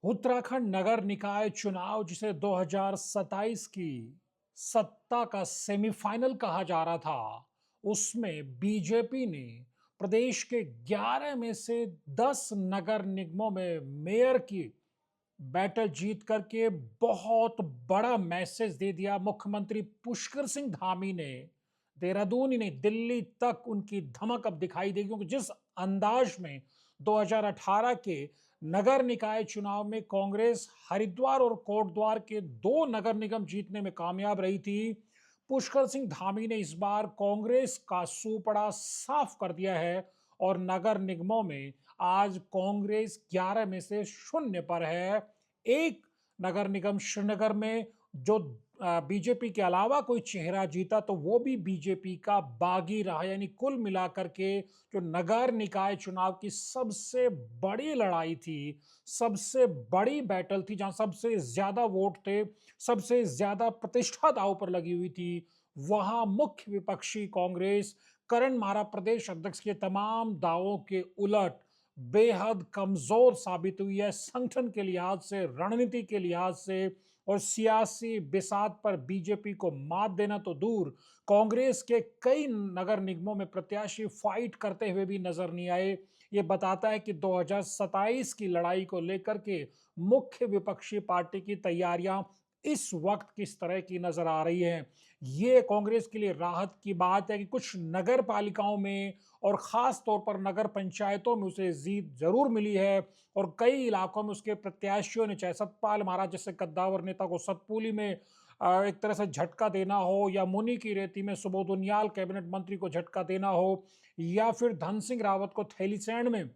उत्तराखंड नगर निकाय चुनाव जिसे 2027 की सत्ता का सेमीफाइनल कहा जा रहा था, उसमें बीजेपी ने प्रदेश के 11 में से 10 नगर निगमों में मेयर की बैटल जीत करके बहुत बड़ा मैसेज दे दिया। मुख्यमंत्री पुष्कर सिंह धामी ने देहरादून ही नहीं, दिल्ली तक उनकी धमक अब दिखाई देगी, क्योंकि जिस अंदाज में 2018 के नगर निकाय चुनाव में कांग्रेस हरिद्वार और कोटद्वार के दो नगर निगम जीतने में कामयाब रही थी, पुष्कर सिंह धामी ने इस बार कांग्रेस का सूपड़ा साफ कर दिया है और नगर निगमों में आज कांग्रेस 11 में से शून्य पर है। एक नगर निगम श्रीनगर में जो बीजेपी के अलावा कोई चेहरा जीता तो वो भी बीजेपी का बागी रहा। यानी कुल मिलाकर के जो नगर निकाय चुनाव की सबसे बड़ी लड़ाई थी, सबसे बड़ी बैटल थी, जहां सबसे ज्यादा वोट थे, सबसे ज्यादा प्रतिष्ठा दांव पर लगी हुई थी, वहां मुख्य विपक्षी कांग्रेस करण मारा प्रदेश अध्यक्ष के तमाम दावों के उलट बेहद कमजोर साबित हुई है। संगठन के लिहाज से, रणनीति के लिहाज से और सियासी बिसात पर बीजेपी को मात देना तो दूर, कांग्रेस के कई नगर निगमों में प्रत्याशी फाइट करते हुए भी नजर नहीं आए। ये बताता है कि 2027 की लड़ाई को लेकर के मुख्य विपक्षी पार्टी की तैयारियां इस वक्त किस तरह की नजर आ रही है। ये कांग्रेस के लिए राहत की बात है कि कुछ नगर पालिकाओं में और खास तौर पर नगर पंचायतों में उसे जीत जरूर मिली है और कई इलाकों में उसके प्रत्याशियों ने, चाहे सतपाल महाराज जैसे कद्दावर नेता को सतपुली में एक तरह से झटका देना हो, या मुनि की रेती में सुबोध उनियाल कैबिनेट मंत्री को झटका देना हो, या फिर धन सिंह रावत को थैलीसैंण में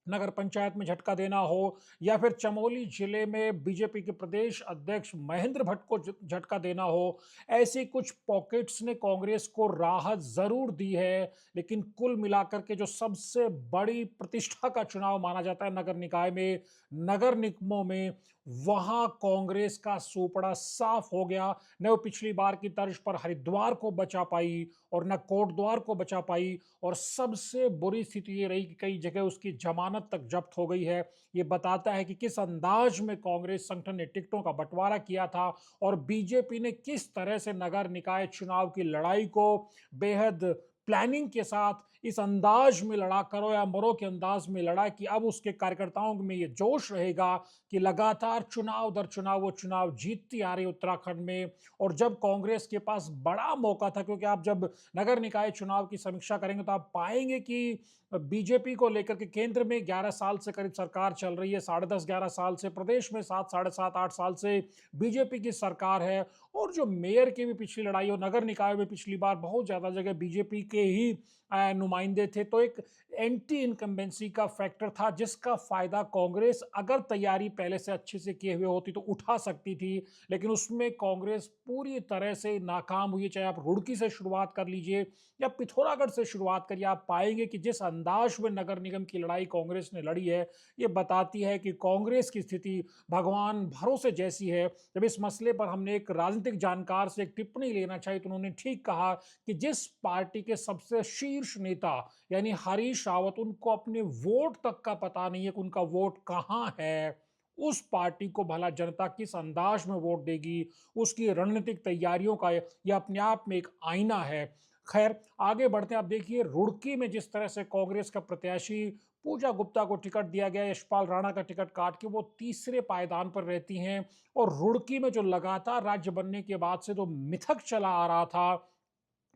नगर पंचायत में झटका देना हो, या फिर चमोली जिले में बीजेपी के प्रदेश अध्यक्ष महेंद्र भट्ट को झटका देना हो, ऐसी कुछ पॉकेट्स ने कांग्रेस को राहत जरूर दी है। लेकिन कुल मिलाकर के जो सबसे बड़ी प्रतिष्ठा का चुनाव माना जाता है नगर निकाय में, नगर निगमों में, वहां कांग्रेस का सूपड़ा साफ हो गया। न वो पिछली बार की तर्ज पर हरिद्वार को बचा पाई और न कोटद्वार को बचा पाई, और सबसे बुरी स्थिति ये रही कि कई जगह उसकी जमानत तक जब्त हो गई है। ये बताता है कि किस अंदाज में कांग्रेस संगठन ने टिकटों का बंटवारा किया था और बीजेपी ने किस तरह से नगर निकाय चुनाव की लड़ाई को बेहद प्लानिंग के साथ इस अंदाज में लड़ा, करो या मरो के अंदाज में लड़ा, कि अब उसके कार्यकर्ताओं में ये जोश रहेगा कि लगातार चुनाव दर चुनाव वो चुनाव जीतती आ रही उत्तराखंड में। और जब कांग्रेस के पास बड़ा मौका था, क्योंकि आप जब नगर निकाय चुनाव की समीक्षा करेंगे तो आप पाएंगे कि बीजेपी को लेकर के केंद्र में 11 साल से करीब सरकार चल रही है, 10.5-11 साल से प्रदेश में 7, 7.5, 8 साल से बीजेपी की सरकार है। और जो मेयर की भी पिछली लड़ाई हो, नगर निकाय में पिछली बार बहुत ज्यादा जगह बीजेपी के ही नुमाइंदे थे, तो एक एंटी इनकम्बेंसी का फैक्टर था जिसका फायदा कांग्रेस अगर तैयारी पहले से अच्छे से किए हुए होती तो उठा सकती थी। लेकिन उसमें कांग्रेस पूरी तरह से नाकाम हुई। चाहे आप रुड़की से शुरुआत कर लीजिए या पिथौरागढ़ से शुरुआत करिए, आप पाएंगे कि जिस अंदाज में नगर निगम की लड़ाई कांग्रेस ने लड़ी है, ये बताती है कि कांग्रेस की स्थिति भगवान भरोसे जैसी है। जब इस मसले पर हमने एक राजनीतिक जानकार से एक टिप्पणी लेना चाहिए तो उन्होंने ठीक कहा कि जिस पार्टी के सबसे शीर्ष नेता यानी हरीश रावत, उनको अपने वोट तक का पता नहीं है कि उनका वोट कहां है, उस पार्टी को भला जनता किस अंदाज में वोट देगी, उसकी रणनीतिक तैयारियों का यह अपने आप में एक आईना है। खैर, आगे बढ़ते हैं। आप देखिए रुड़की में जिस तरह से कांग्रेस का प्रत्याशी पूजा गुप्ता को टिकट दिया गया, यशपाल राणा का टिकट काट के वो तीसरे पायदान पर रहती हैं, और रुड़की में जो लगातार राज्य बनने के बाद से जो मिथक चला आ रहा था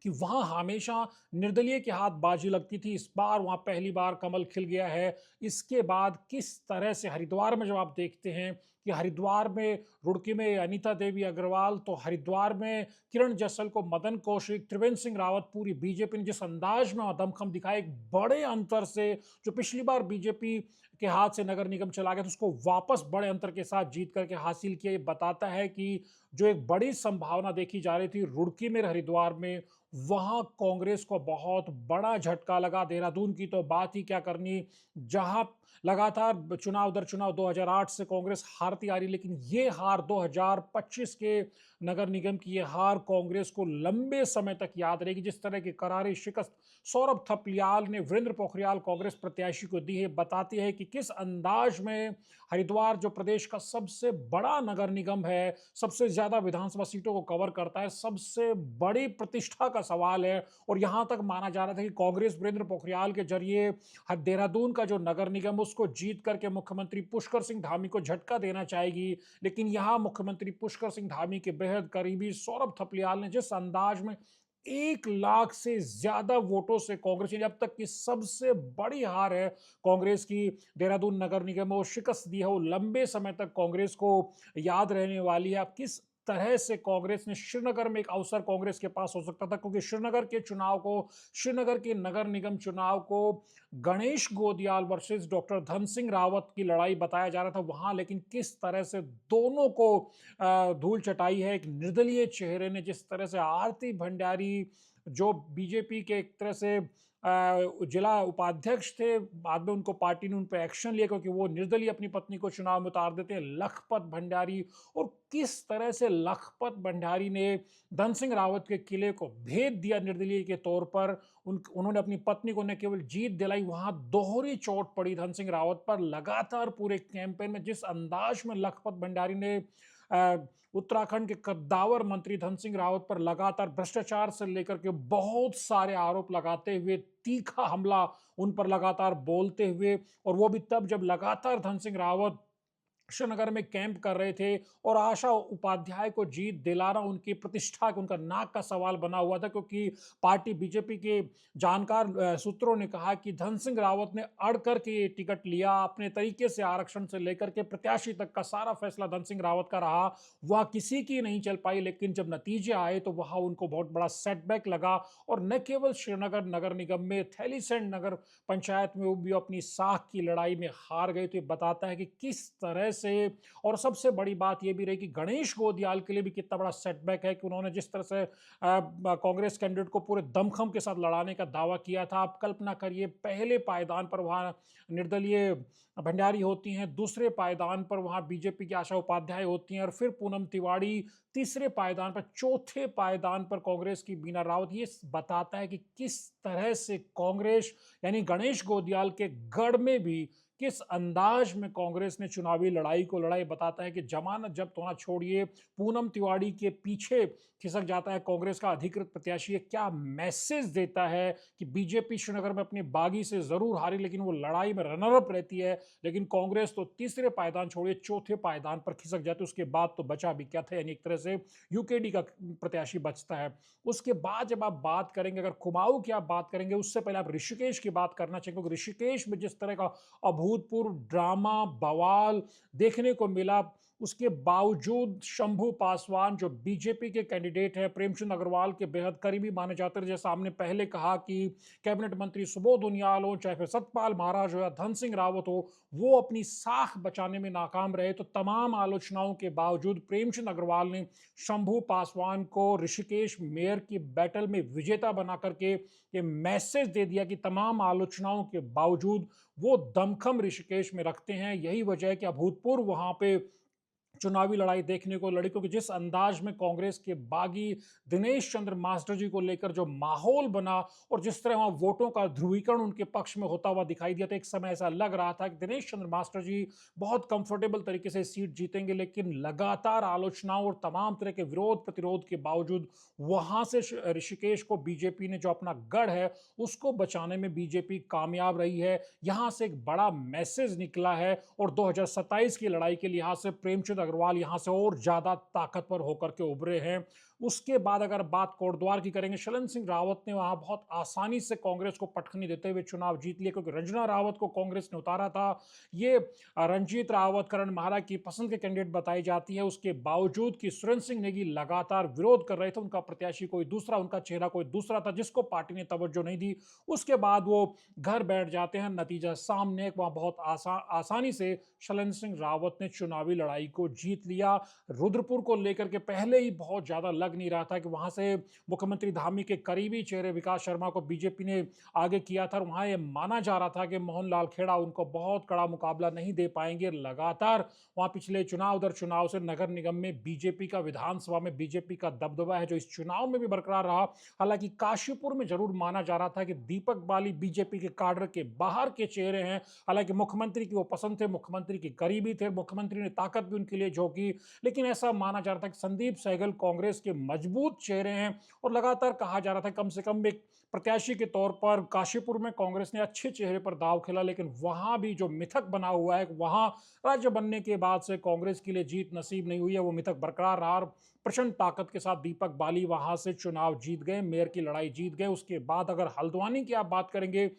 कि वहां हमेशा निर्दलीय के हाथ बाजी लगती थी, इस बार वहां पहली बार कमल खिल गया है। इसके बाद किस तरह से हरिद्वार में जब आप देखते हैं कि हरिद्वार में, रुड़की में अनीता देवी अग्रवाल, तो हरिद्वार में किरण जस्सल को मदन कौशिक, त्रिवेंद्र सिंह रावत, पूरी बीजेपी ने जिस अंदाज में दमखम दिखाया, एक बड़े अंतर से, जो पिछली बार बीजेपी के हाथ से नगर निगम चला गया तो उसको वापस बड़े अंतर के साथ जीत करके हासिल किया। ये बताता है कि जो एक बड़ी संभावना देखी जा रही थी रुड़की में, हरिद्वार में, वहां कांग्रेस को बहुत बड़ा झटका लगा। देहरादून की तो बात ही क्या करनी, जहां लगातार चुनाव दर चुनाव 2008 से कांग्रेस हारती आ रही, लेकिन ये हार 2025 के नगर निगम की ये हार कांग्रेस को लंबे समय तक याद रहेगी। जिस तरह की करारी शिकस्त सौरभ थपलियाल ने वीरेंद्र पोखरियाल कांग्रेस प्रत्याशी को दी है, बताती है कि किस अंदाज में हरिद्वार, जो प्रदेश का सबसे बड़ा नगर निगम है, सबसे ज्यादा विधानसभा सीटों को कवर करता है, सबसे बड़ी प्रतिष्ठा का सवाल है। और यहां तक माना जा रहा था कि कांग्रेस वीरेंद्र पोखरियाल के जरिए देहरादून का जो नगर निगम उसको जीत करके मुख्यमंत्री पुष्कर सिंह धामी को झटका देना चाहेगी। लेकिन यहां मुख्यमंत्री पुष्कर सिंह धामी के बेहद करीबी सौरभ थपलियाल ने जिस अंदाज में 1 लाख से ज्यादा वोटों से कांग्रेस ने अब तक की सबसे बड़ी हार है कांग्रेस की देहरादून नगर निगम में वो शिकस्त दी है, वो लंबे समय तक कांग्रेस को याद रहने वाली है। अब किस तरह से कांग्रेस ने श्रीनगर में एक अवसर कांग्रेस के पास हो सकता था, क्योंकि श्रीनगर के नगर निगम चुनाव को गणेश गोदियाल वर्सेस डॉक्टर धन सिंह रावत की लड़ाई बताया जा रहा था वहां, लेकिन किस तरह से दोनों को धूल चटाई है एक निर्दलीय चेहरे ने। जिस तरह से आरती भंडारी, जो बीजेपी के एक तरह से जिला उपाध्यक्ष थे, बाद में उनको पार्टी ने उन पर एक्शन लिया क्योंकि वो निर्दलीय अपनी पत्नी को चुनाव में उतार देते हैं, लखपत भंडारी। और किस तरह से लखपत भंडारी ने धन सिंह रावत के किले को भेद दिया निर्दलीय के तौर पर। उन्होंने अपनी पत्नी को न केवल जीत दिलाई, वहां दोहरी चोट पड़ी धन सिंह रावत पर। लगातार पूरे कैंपेन में जिस अंदाज में लखपत भंडारी ने उत्तराखंड के कद्दावर मंत्री धन सिंह रावत पर लगातार भ्रष्टाचार से लेकर के बहुत सारे आरोप लगाते हुए, तीखा हमला उन पर लगातार बोलते हुए, और वो भी तब जब लगातार धन सिंह रावत श्रीनगर में कैंप कर रहे थे और आशा उपाध्याय को जीत दिलाना उनकी प्रतिष्ठा, उनका नाक का सवाल बना हुआ था। क्योंकि पार्टी बीजेपी के जानकार सूत्रों ने कहा कि धन सिंह रावत ने अड़ करके ये टिकट लिया, अपने तरीके से आरक्षण से लेकर के प्रत्याशी तक का सारा फैसला धन सिंह रावत का रहा, वह किसी की नहीं चल पाई। लेकिन जब नतीजे आए तो वहां उनको बहुत बड़ा सेटबैक लगा, और न केवल श्रीनगर नगर निगम में, थैलीसैंड नगर पंचायत में वो भी अपनी साख की लड़ाई में हार गए। तो ये बताता है कि किस तरह से, और सबसे बड़ी बात यह भी रही कि गणेश गोदियाल के लिए भी कितना बड़ा सेटबैक है कि उन्होंने जिस तरह से कांग्रेस कैंडिडेट को पूरे दमखम के साथ लड़ाने का दावा किया था। आप कल्पना करिए, पहले पायदान पर वहां निर्दलीय भंडारी होती हैं, दूसरे पायदान पर वहां बीजेपी की आशा उपाध्याय होती हैं, और फिर पूनम तिवाड़ी तीसरे पायदान पर, चौथे पायदान पर कांग्रेस की बीना रावत। ये बताता है कि किस तरह से कांग्रेस यानी गणेश गोदियाल के गढ़ में भी किस अंदाज में कांग्रेस ने चुनावी लड़ाई को लड़ाई। बताता है कि जमानत जब्त होना छोड़िए, पूनम तिवाड़ी के पीछे खिसक जाता है कांग्रेस का अधिकृत प्रत्याशी। ये क्या मैसेज देता है कि बीजेपी श्रीनगर में अपनी बागी से जरूर हारी, लेकिन वो लड़ाई में रनरअप रहती है, लेकिन कांग्रेस तो तीसरे पायदान छोड़िए चौथे पायदान पर खिसक जाती है। उसके बाद तो बचा भी क्या था, यानी एक तरह से यूकेडी का प्रत्याशी बचता है। उसके बाद जब आप बात करेंगे, अगर कुमाऊं की आप बात करेंगे, उससे पहले आप ऋषिकेश की बात करना चाहिए, क्योंकि ऋषिकेश में जिस तरह का अभूतपूर्व ड्रामा बवाल देखने को मिला, उसके बावजूद शंभू पासवान, जो बीजेपी के कैंडिडेट हैं, प्रेमचंद अग्रवाल के बेहद करीबी माने जाते हैं, जैसा हमने पहले कहा कि कैबिनेट मंत्री सुबोध उनियाल हो, चाहे फिर सतपाल महाराज हो या धन सिंह रावत हो, वो अपनी साख बचाने में नाकाम रहे। तो तमाम आलोचनाओं के बावजूद प्रेमचंद अग्रवाल ने शंभू पासवान को ऋषिकेश मेयर की बैटल में विजेता बना करके ये मैसेज दे दिया कि तमाम आलोचनाओं के बावजूद वो दमखम ऋषिकेश में रखते हैं। यही वजह है कि अभूतपूर्व वहां पे चुनावी लड़ाई देखने को लड़ी, क्योंकि जिस अंदाज में कांग्रेस के बागी दिनेश चंद्र मास्टर जी को लेकर जो माहौल बना, और जिस तरह वहां वोटों का ध्रुवीकरण उनके पक्ष में होता हुआ दिखाई दिया था, एक समय ऐसा लग रहा था कि दिनेश चंद्र मास्टर जी बहुत कंफर्टेबल तरीके से सीट जीतेंगे। लेकिन लगातार आलोचनाओं और तमाम तरह के विरोध प्रतिरोध के बावजूद वहां से ऋषिकेश को बीजेपी ने, जो अपना गढ़ है, उसको बचाने में बीजेपी कामयाब रही है। यहां से एक बड़ा मैसेज निकला है, और 2027 की लड़ाई के लिहाज से प्रेमचंद अग्रवाल यहां से और ज्यादा ताकतवर होकर के उभरे हैं। उसके बाद अगर बात कोटद्वार की करेंगे, शलन सिंह रावत ने वहां बहुत आसानी से कांग्रेस को पटखनी देते हुए चुनाव जीत लिया, क्योंकि रंजना रावत को कांग्रेस ने उतारा था। ये रंजीत रावत करण महारा की पसंद के कैंडिडेट बताई जाती है। उसके बावजूद कि सुरेंद्र सिंह नेगी लगातार विरोध कर रहे थे, उनका प्रत्याशी कोई दूसरा, उनका चेहरा कोई दूसरा था, जिसको पार्टी ने तवज्जो नहीं दी। उसके बाद वो घर बैठ जाते हैं, नतीजा सामने, वहां बहुत आसानी से शलन सिंह रावत ने चुनावी लड़ाई को जीत लिया। रुद्रपुर को लेकर के पहले ही बहुत ज़्यादा लग नहीं रहा था कि वहाँ से मुख्यमंत्री धामी के करीबी चेहरे विकास शर्मा को बीजेपी ने आगे किया था और वहाँ ये माना जा रहा था कि मोहन लाल खेड़ा उनको बहुत कड़ा मुकाबला नहीं दे पाएंगे। लगातार वहाँ पिछले चुनाव दर चुनाव से नगर निगम में बीजेपी का, विधानसभा में बीजेपी का दबदबा है जो इस चुनाव में भी बरकरार रहा। हालांकि काशीपुर में जरूर माना जा रहा था कि दीपक बाली बीजेपी के काडर के बाहर के चेहरे हैं। हालांकि मुख्यमंत्री की वो पसंद थे, मुख्यमंत्री के करीबी थे, मुख्यमंत्री ने ताकत भी उनके लिए झोंकी, लेकिन ऐसा माना जा रहा था कि संदीप सहगल कांग्रेस के मजबूत चेहरे हैं और लगातार कहा जा रहा था कम से कम एक प्रत्याशी के तौर पर काशीपुर में कांग्रेस ने अच्छे चेहरे पर दाव खेला। लेकिन वहां भी जो मिथक बना हुआ है, वहां राज्य बनने के बाद से कांग्रेस के लिए जीत नसीब नहीं हुई है, वो मिथक बरकरार रहा। प्रचंड ताकत के साथ दीपक बाली वहां से चुनाव जीत गए, मेयर की लड़ाई जीत गए। उसके बाद अगर हल्द्वानी की आप बात करेंगे,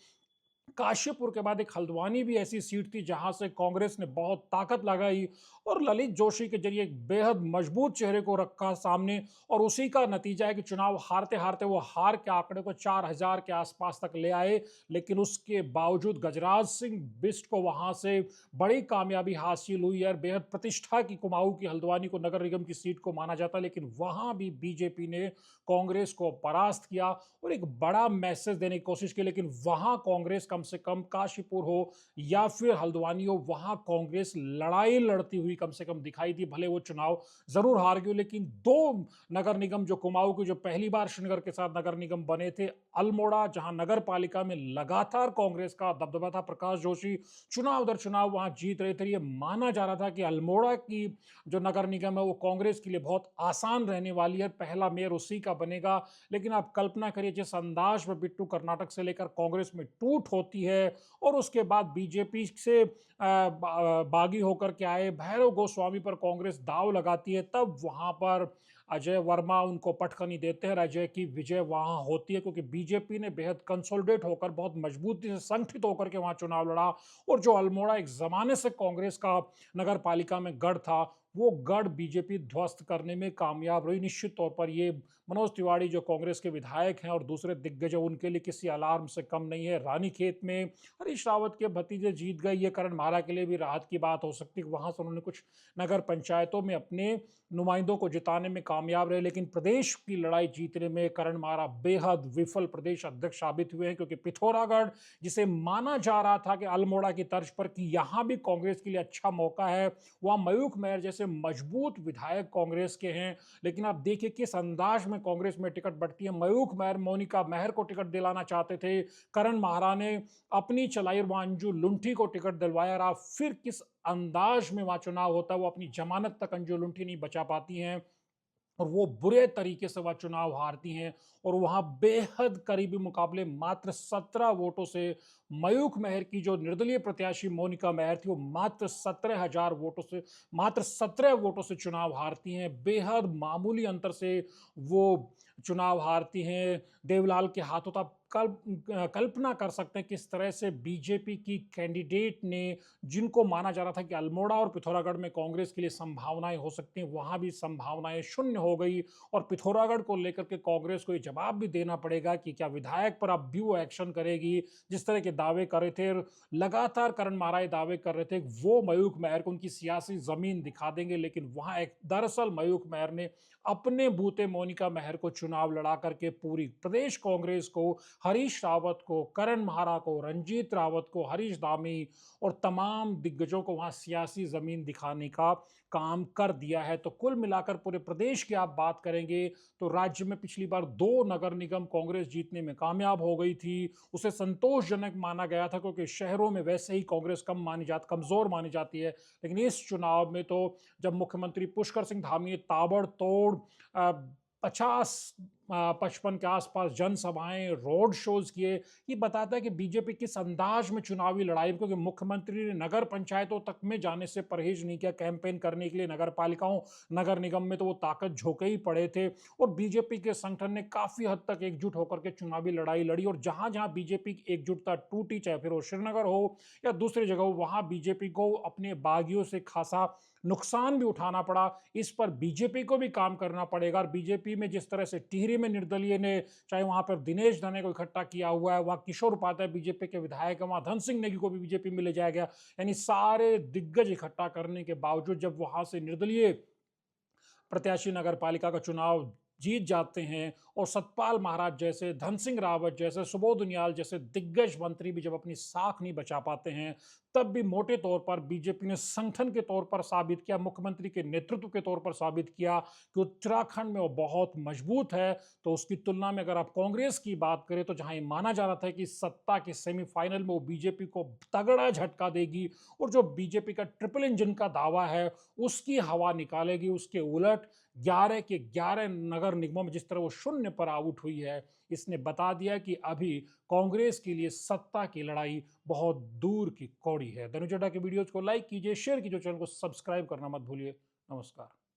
काशीपुर के बाद एक हल्द्वानी भी ऐसी सीट थी जहां से कांग्रेस ने बहुत ताकत लगाई और ललित जोशी के जरिए एक बेहद मजबूत चेहरे को रखा सामने, और उसी का नतीजा है कि चुनाव हारते हारते वो हार के आंकड़े को 4000 के आसपास तक ले आए। लेकिन उसके बावजूद गजराज सिंह बिष्ट को वहां से बड़ी कामयाबी हासिल हुई है। बेहद प्रतिष्ठा की कुमाऊं की हल्द्वानी को नगर निगम की सीट को माना जाता है, लेकिन वहां भी बीजेपी ने कांग्रेस को परास्त किया और एक बड़ा मैसेज देने की कोशिश की। लेकिन वहां कांग्रेस कम से कम काशीपुर हो या फिर हल्द्वानी हो, वहां कांग्रेस लड़ाई लड़ती हुई कम से कम दिखाई दी। भले वो चुनाव जरूर हार गई, लेकिन दो नगर निगम जो कुमाऊं की जो पहली बार श्रीनगर के साथ नगर निगम बने थे, अल्मोड़ा जहां नगर पालिका में लगातार कांग्रेस का दबदबा था, प्रकाश जोशी चुनाव दर चुनाव वहां जीत रहे थे। ये माना जा रहा था कि अल्मोड़ा की जो नगर निगम है वो कांग्रेस के लिए बहुत आसान रहने वाली है, पहला मेयर उसी का बनेगा। लेकिन आप कल्पना करिए जिस अंदाज में बिट्टू कर्नाटक से लेकर कांग्रेस में टूट होती है और उसके बाद बीजेपी से बागी होकर के आए भैरव गोस्वामी पर कांग्रेस दाव लगाती है, तब वहां पर अजय वर्मा उनको पटखनी देते हैं। अजय की विजय वहां होती है क्योंकि बीजेपी ने बेहद कंसोलिडेट होकर, बहुत मजबूती से संगठित होकर के वहां चुनाव लड़ा। और जो अल्मोड़ा एक जमाने से कांग्रेस का नगर पालिका में गढ़ था, वो गढ़ बीजेपी ध्वस्त करने में कामयाब रही। निश्चित तौर पर ये मनोज तिवारी जो कांग्रेस के विधायक हैं और दूसरे दिग्गज उनके लिए किसी अलार्म से कम नहीं है। रानीखेत में हरीश रावत के भतीजे जीत गए, ये करण मारा के लिए भी राहत की बात हो सकती है। वहां से उन्होंने कुछ नगर पंचायतों में अपने नुमाइंदों को जिताने में कामयाब रहे, लेकिन प्रदेश की लड़ाई जीतने में करण मारा बेहद विफल प्रदेश अध्यक्ष साबित हुए हैं। क्योंकि पिथौरागढ़, जिसे माना जा रहा था कि अल्मोड़ा की तर्ज पर कि यहां भी कांग्रेस के लिए अच्छा मौका है, वहां मयूख महर जैसे मजबूत विधायक कांग्रेस के हैं, लेकिन आप देखिए किस अंदाज में कांग्रेस में टिकट बढ़ती है। मयूख महर मोनिका महर को टिकट दिलाना चाहते थे, करण माहरा ने अपनी चलाई और वहां अंजू लुंठी को टिकट दिलवाया। और आप फिर किस अंदाज में वहां चुनाव होता है, वो अपनी जमानत तक अंजू लुंठी नहीं बचा पाती हैं और वो बुरे तरीके से वह चुनाव हारती हैं। और वहां बेहद करीबी मुकाबले मात्र 17 वोटों से मयूख महर की जो निर्दलीय प्रत्याशी मोनिका महर थी, वो मात्र 17,000 वोटों से, मात्र 17 वोटों से चुनाव हारती हैं। बेहद मामूली अंतर से वो चुनाव हारती हैं देवलाल के हाथों। तो आप कल्पना कर सकते हैं किस तरह से बीजेपी की कैंडिडेट ने, जिनको माना जा रहा था कि अल्मोड़ा और पिथौरागढ़ में कांग्रेस के लिए संभावनाएं हो सकती हैं, वहां भी संभावनाएं शून्य हो गई। और पिथौरागढ़ को लेकर के कांग्रेस को ये जवाब भी देना पड़ेगा कि क्या विधायक पर अब भी वो एक्शन करेगी। जिस तरह के दावे कर रहे थे, लगातार करण मारा दावे कर रहे थे वो मयूख महर को उनकी सियासी जमीन दिखा देंगे, लेकिन वहां एक दरअसल मयूख महर ने अपने बूते मोनिका महर को चुनाव लड़ा करके पूरी प्रदेश कांग्रेस को, हरीश रावत को, करण माहरा को, रंजीत रावत को, हरीश धामी और तमाम दिग्गजों को वहां सियासी जमीन दिखाने का काम कर दिया है। तो कुल मिलाकर पूरे प्रदेश की आप बात करेंगे तो राज्य में पिछली बार 2 नगर निगम कांग्रेस जीतने में कामयाब हो गई थी। उसे संतोषजनक माना गया था क्योंकि शहरों में वैसे ही कांग्रेस कमजोर मानी जाती है। लेकिन इस चुनाव में तो जब मुख्यमंत्री पुष्कर सिंह धामी ने ताबड़तोड़ 50-55 के आसपास जनसभाएं, रोड शोज किए, ये बताता है कि बीजेपी किस अंदाज में चुनावी लड़ाई, क्योंकि मुख्यमंत्री ने नगर पंचायतों तक में जाने से परहेज नहीं किया कैंपेन करने के लिए। नगर पालिकाओं, नगर निगम में तो वो ताकत झोंके ही पड़े थे और बीजेपी के संगठन ने काफी हद तक एकजुट होकर के चुनावी लड़ाई लड़ी। और जहां जहां बीजेपी की एकजुटता टूटी, चाहे फिर वो श्रीनगर हो या दूसरी जगह हो, वहां बीजेपी को अपने बागियों से खासा नुकसान भी उठाना पड़ा। इस पर बीजेपी को भी काम करना पड़ेगा। और बीजेपी में जिस तरह से टिहरी में निर्दलीय ने, चाहे वहां पर दिनेश धने को इकट्ठा किया हुआ है, वहां किशोर उपाध्याय बीजेपी के विधायक है, वहां धन सिंह नेगी को भी बीजेपी में ले जाया गया, यानी सारे दिग्गज इकट्ठा करने के बावजूद जब वहां से निर्दलीय प्रत्याशी नगर पालिका का चुनाव जीत जाते हैं और सतपाल महाराज जैसे, धन सिंह रावत जैसे, सुबोध उनियाल जैसे दिग्गज मंत्री भी जब अपनी साख नहीं बचा पाते हैं, तब भी मोटे तौर पर बीजेपी ने संगठन के तौर पर साबित किया, मुख्यमंत्री के नेतृत्व के तौर पर साबित किया कि उत्तराखंड में वो बहुत मजबूत है। तो उसकी तुलना में अगर आप कांग्रेस की बात करें तो जहां ये माना जा रहा था कि सत्ता के सेमीफाइनल में वो बीजेपी को तगड़ा झटका देगी और जो बीजेपी का ट्रिपल इंजन का दावा है उसकी हवा निकालेगी, उसके उलट 11 के 11 नगर निगमों में जिस तरह वो शून्य पर आउट हुई है, इसने बता दिया कि अभी कांग्रेस के लिए सत्ता की लड़ाई बहुत दूर की कौड़ी है। धनुचड्डा के वीडियोज को लाइक कीजिए, शेयर कीजिए, चैनल को सब्सक्राइब करना मत भूलिए। नमस्कार।